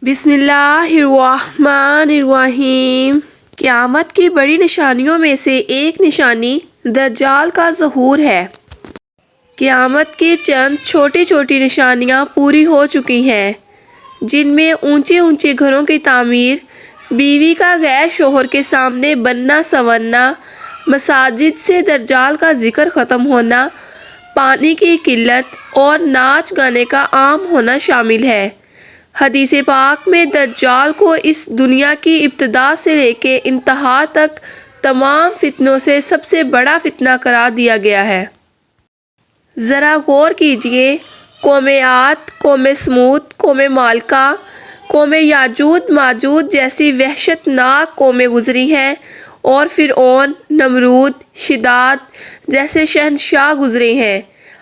بسم اللہ الرحمن الرحیم۔ قیامت کی بڑی نشانیوں میں سے ایک نشانی دجال کا ظہور ہے۔ قیامت کی چند چھوٹی چھوٹی نشانیاں پوری ہو چکی ہیں، جن میں اونچے اونچے گھروں کی تعمیر، بیوی کا غیر شوہر کے سامنے بننا سنورنا، مساجد سے دجال کا ذکر ختم ہونا، پانی کی قلت اور ناچ گانے کا عام ہونا شامل ہے۔ حدیث پاک میں دجال کو اس دنیا کی ابتدا سے لے کے انتہا تک تمام فتنوں سے سب سے بڑا فتنہ قرار دیا گیا ہے۔ ذرا غور کیجئے، قوم عاد، قوم سمود، قوم مالکہ، قوم یاجوج ماجوج جیسی وحشت ناک قومیں گزری ہیں، اور فرعون، نمرود، شداد جیسے شہنشاہ گزرے ہیں۔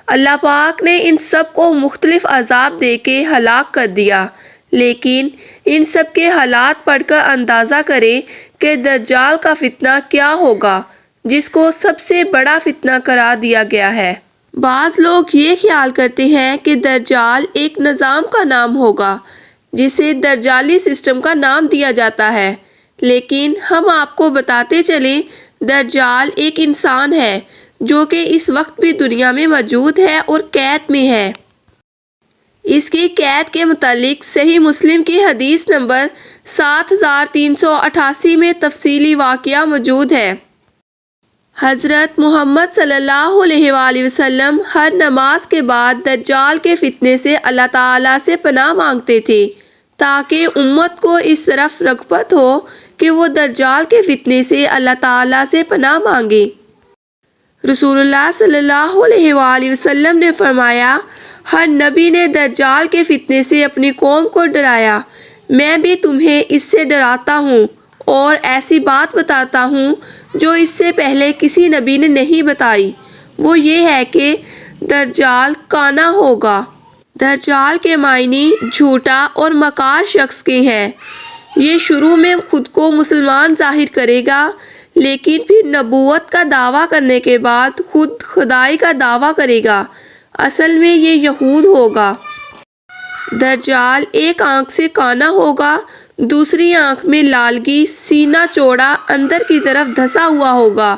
اللہ پاک نے ان سب کو مختلف عذاب دے کے ہلاک کر دیا، لیکن ان سب کے حالات پڑھ کر اندازہ کریں کہ دجال کا فتنہ کیا ہوگا، جس کو سب سے بڑا فتنہ قرار دیا گیا ہے۔ بعض لوگ یہ خیال کرتے ہیں کہ دجال ایک نظام کا نام ہوگا، جسے دجالی سسٹم کا نام دیا جاتا ہے، لیکن ہم آپ کو بتاتے چلیں، دجال ایک انسان ہے جو کہ اس وقت بھی دنیا میں موجود ہے اور قید میں ہے۔ اس کی قید کے متعلق صحیح مسلم کی حدیث نمبر 7388 میں تفصیلی واقعہ موجود ہے۔ حضرت محمد صلی اللہ علیہ وآلہ وسلم ہر نماز کے بعد دجال کے فتنے سے اللہ تعالیٰ سے پناہ مانگتے تھے، تاکہ امت کو اس طرف رغبت ہو کہ وہ دجال کے فتنے سے اللہ تعالیٰ سے پناہ مانگے۔ رسول اللہ صلی اللہ علیہ وآلہ وسلم نے فرمایا، ہر نبی نے دجال کے فتنے سے اپنی قوم کو ڈرایا، میں بھی تمہیں اس سے ڈراتا ہوں اور ایسی بات بتاتا ہوں جو اس سے پہلے کسی نبی نے نہیں بتائی، وہ یہ ہے کہ دجال کانا ہوگا۔ دجال کے معنی جھوٹا اور مکار شخص کے ہیں۔ یہ شروع میں خود کو مسلمان ظاہر کرے گا، لیکن پھر نبوت کا دعویٰ کرنے کے بعد خود خدائی کا دعویٰ کرے گا۔ اصل میں یہ یہود ہوگا۔ دجال ایک آنکھ سے کانا ہوگا، دوسری آنکھ میں لالگی، سینہ چوڑا اندر کی طرف دھسا ہوا ہوگا،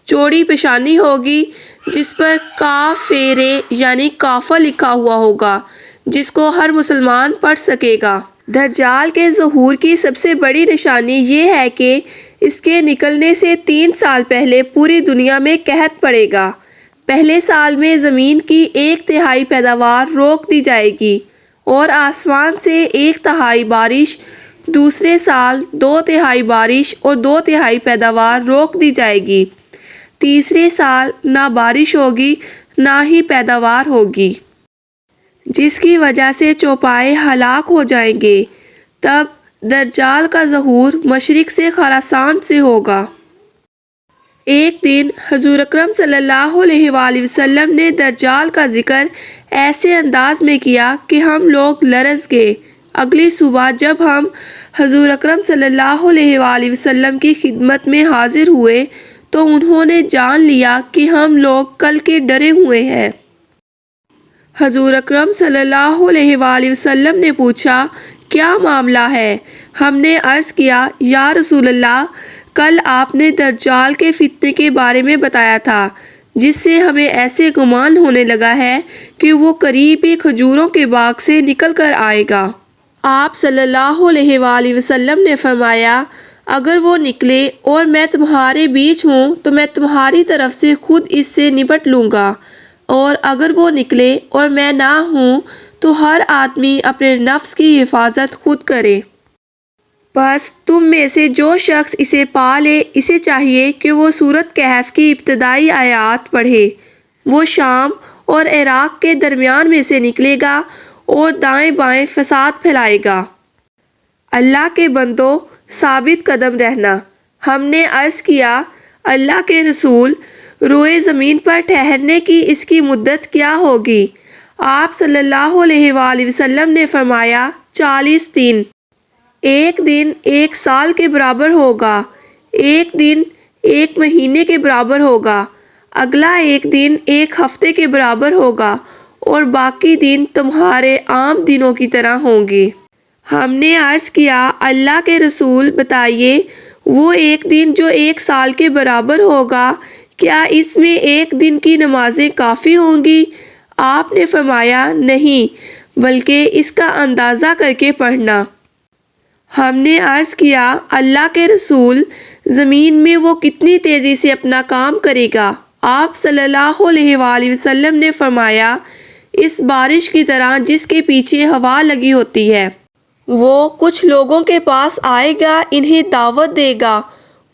چوڑی پیشانی ہوگی جس پر کافر یعنی کافر لکھا ہوا ہوگا، جس کو ہر مسلمان پڑھ سکے گا۔ دجال کے ظہور کی سب سے بڑی نشانی یہ ہے کہ اس کے نکلنے سے 3 سال پہلے پوری دنیا میں قحط پڑے گا۔ پہلے سال میں زمین کی 1/3 پیداوار روک دی جائے گی اور آسمان سے 1/3 بارش، دوسرے سال 2/3 بارش اور 2/3 پیداوار روک دی جائے گی، تیسرے سال نہ بارش ہوگی نہ ہی پیداوار ہوگی، جس کی وجہ سے چوپائے ہلاک ہو جائیں گے۔ تب دجال کا ظہور مشرق سے خراسان سے ہوگا۔ ایک دن حضور اکرم صلی اللہ علیہ وآلہ وسلم نے دجال کا ذکر ایسے انداز میں کیا کہ ہم لوگ لرز گئے۔ اگلی صبح جب ہم حضور اکرم صلی اللہ علیہ وآلہ وسلم کی خدمت میں حاضر ہوئے تو انہوں نے جان لیا کہ ہم لوگ کل کے ڈرے ہوئے ہیں۔ حضور اکرم صلی اللہ علیہ وآلہ وسلم نے پوچھا، کیا معاملہ ہے؟ ہم نے عرض کیا، یا رسول اللہ، کل آپ نے دجال کے فتنے کے بارے میں بتایا تھا، جس سے ہمیں ایسے گمان ہونے لگا ہے کہ وہ قریب ہی کھجوروں کے باغ سے نکل کر آئے گا۔ آپ صلی اللہ علیہ وآلہ وسلم نے فرمایا، اگر وہ نکلے اور میں تمہارے بیچ ہوں تو میں تمہاری طرف سے خود اس سے نپٹ لوں گا، اور اگر وہ نکلے اور میں نہ ہوں تو ہر آدمی اپنے نفس کی حفاظت خود کرے۔ بس تم میں سے جو شخص اسے پا لے، اسے چاہیے کہ وہ سورۃ کہف کی ابتدائی آیات پڑھے۔ وہ شام اور عراق کے درمیان میں سے نکلے گا اور دائیں بائیں فساد پھیلائے گا۔ اللہ کے بندو، ثابت قدم رہنا۔ ہم نے عرض کیا، اللہ کے رسول، روئے زمین پر ٹھہرنے کی اس کی مدت کیا ہوگی؟ آپ صلی اللہ علیہ وآلہ وسلم نے فرمایا، 40 دن۔ ایک دن 1 سال کے برابر ہوگا، ایک دن 1 مہینے کے برابر ہوگا، اگلا ایک دن 1 ہفتے کے برابر ہوگا، اور باقی دن تمہارے عام دنوں کی طرح ہوں گے۔ ہم نے عرض کیا اللہ کے رسول بتائیے وہ ایک دن جو 1 سال کے برابر ہوگا کیا اس میں ایک دن کی نمازیں کافی ہوں گی؟ آپ نے فرمایا نہیں بلکہ اس کا اندازہ کر کے پڑھنا۔ ہم نے عرض کیا اللہ کے رسول زمین میں وہ کتنی تیزی سے اپنا کام کرے گا؟ آپ صلی اللہ علیہ وآلہ وسلم نے فرمایا اس بارش کی طرح جس کے پیچھے ہوا لگی ہوتی ہے۔ وہ کچھ لوگوں کے پاس آئے گا انہیں دعوت دے گا،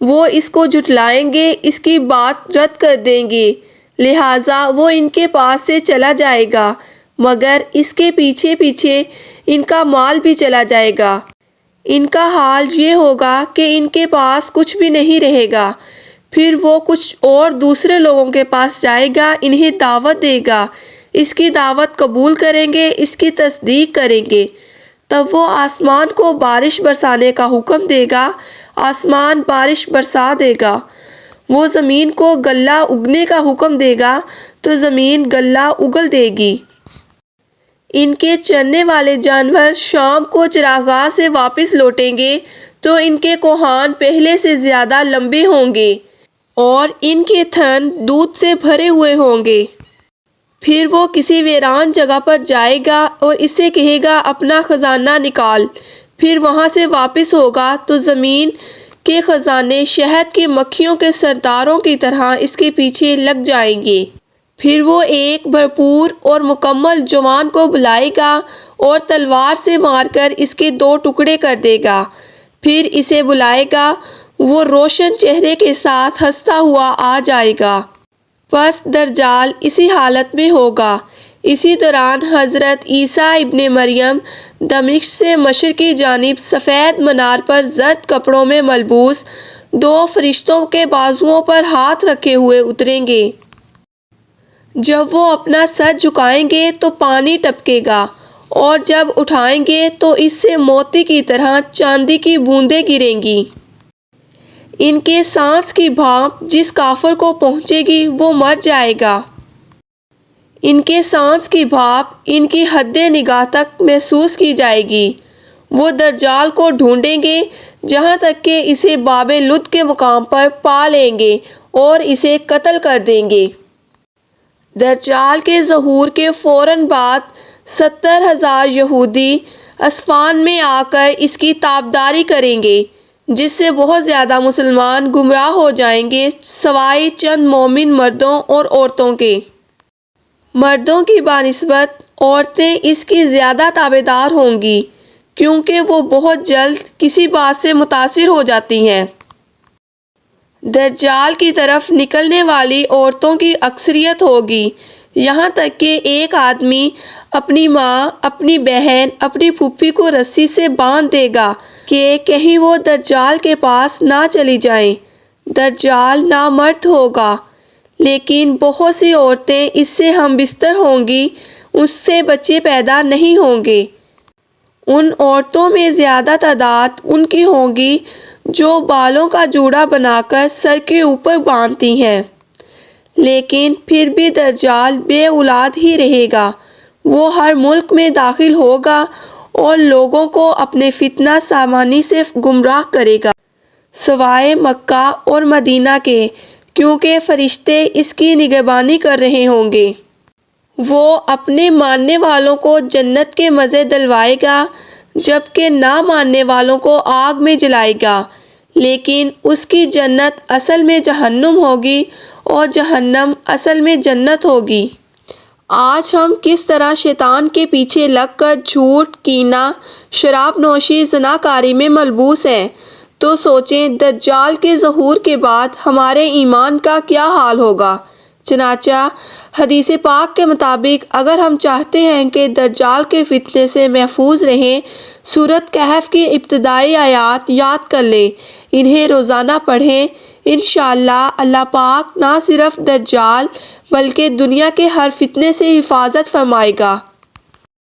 وہ اس کو جھٹلائیں گے، اس کی بات رد کر دیں گے، لہٰذا وہ ان کے پاس سے چلا جائے گا مگر اس کے پیچھے پیچھے ان کا مال بھی چلا جائے گا۔ ان کا حال یہ ہوگا کہ ان کے پاس کچھ بھی نہیں رہے گا۔ پھر وہ کچھ اور دوسرے لوگوں کے پاس جائے گا، انہیں دعوت دے گا، اس کی دعوت قبول کریں گے، اس کی تصدیق کریں گے، تب وہ آسمان کو بارش برسانے کا حکم دے گا، آسمان بارش برسا دے گا۔ وہ زمین کو غلہ اگنے کا حکم دے گا تو زمین غلہ اگل دے گی۔ ان کے چرنے والے جانور شام کو چراگاہ سے واپس لوٹیں گے تو ان کے کوہان پہلے سے زیادہ لمبے ہوں گے اور ان کے تھن دودھ سے بھرے ہوئے ہوں گے۔ پھر وہ کسی ویران جگہ پر جائے گا اور اس سے کہے گا اپنا خزانہ نکال، پھر وہاں سے واپس ہوگا تو زمین کے خزانے شہد کی مکھیوں کے سرداروں کی طرح اس کے پیچھے لگ جائیں گے۔ پھر وہ ایک بھرپور اور مکمل جوان کو بلائے گا اور تلوار سے مار کر اس کے 2 ٹکڑے کر دے گا، پھر اسے بلائے گا، وہ روشن چہرے کے ساتھ ہنستا ہوا آ جائے گا۔ پس دجال اسی حالت میں ہوگا۔ اسی دوران حضرت عیسیٰ ابن مریم دمشق سے مشرقی جانب سفید منار پر زرد کپڑوں میں ملبوس 2 فرشتوں کے بازوؤں پر ہاتھ رکھے ہوئے اتریں گے۔ جب وہ اپنا سر جھکائیں گے تو پانی ٹپکے گا اور جب اٹھائیں گے تو اس سے موتی کی طرح چاندی کی بوندیں گریں گی۔ ان کے سانس کی بھاپ جس کافر کو پہنچے گی وہ مر جائے گا۔ ان کے سانس کی بھاپ ان کی حد نگاہ تک محسوس کی جائے گی۔ وہ دجال کو ڈھونڈیں گے جہاں تک کہ اسے باب لد کے مقام پر پا لیں گے اور اسے قتل کر دیں گے۔ دجال کے ظہور کے فوراً بعد 70,000 یہودی اصفہان میں آ کر اس کی تابداری کریں گے جس سے بہت زیادہ مسلمان گمراہ ہو جائیں گے سوائے چند مومن مردوں اور عورتوں کے۔ مردوں کی بنسبت عورتیں اس کی زیادہ تابعدار ہوں گی کیونکہ وہ بہت جلد کسی بات سے متاثر ہو جاتی ہیں۔ دجال کی طرف نکلنے والی عورتوں کی اکثریت ہوگی، یہاں تک کہ ایک آدمی اپنی ماں، اپنی بہن، اپنی پھوپھی کو رسی سے باندھ دے گا کہ کہیں وہ دجال کے پاس نہ چلی جائیں۔ دجال نامرد ہوگا لیکن بہت سی عورتیں اس سے ہم بستر ہوں گی، اس سے بچے پیدا نہیں ہوں گے۔ ان عورتوں میں زیادہ تعداد ان کی ہوگی جو بالوں کا جوڑا بنا کر سر کے اوپر باندھتی ہیں، لیکن پھر بھی دجال بے اولاد ہی رہے گا۔ وہ ہر ملک میں داخل ہوگا اور لوگوں کو اپنے فتنہ سامانی سے گمراہ کرے گا سوائے مکہ اور مدینہ کے، کیونکہ فرشتے اس کی نگہبانی کر رہے ہوں گے۔ وہ اپنے ماننے والوں کو جنت کے مزے دلوائے گا جبکہ نہ ماننے والوں کو آگ میں جلائے گا، لیکن اس کی جنت اصل میں جہنم ہوگی اور جہنم اصل میں جنت ہوگی۔ آج ہم کس طرح شیطان کے پیچھے لگ کر جھوٹ، کینہ، شراب نوشی، زناکاری میں ملبوس ہیں، تو سوچیں دجال کے ظہور کے بعد ہمارے ایمان کا کیا حال ہوگا۔ چنانچہ حدیث پاک کے مطابق اگر ہم چاہتے ہیں کہ دجال کے فتنے سے محفوظ رہیں، سورۃ کہف کی ابتدائی آیات یاد کر لیں، انہیں روزانہ پڑھیں، انشاءاللہ اللہ پاک نہ صرف دجال بلکہ دنیا کے ہر فتنے سے حفاظت فرمائے گا۔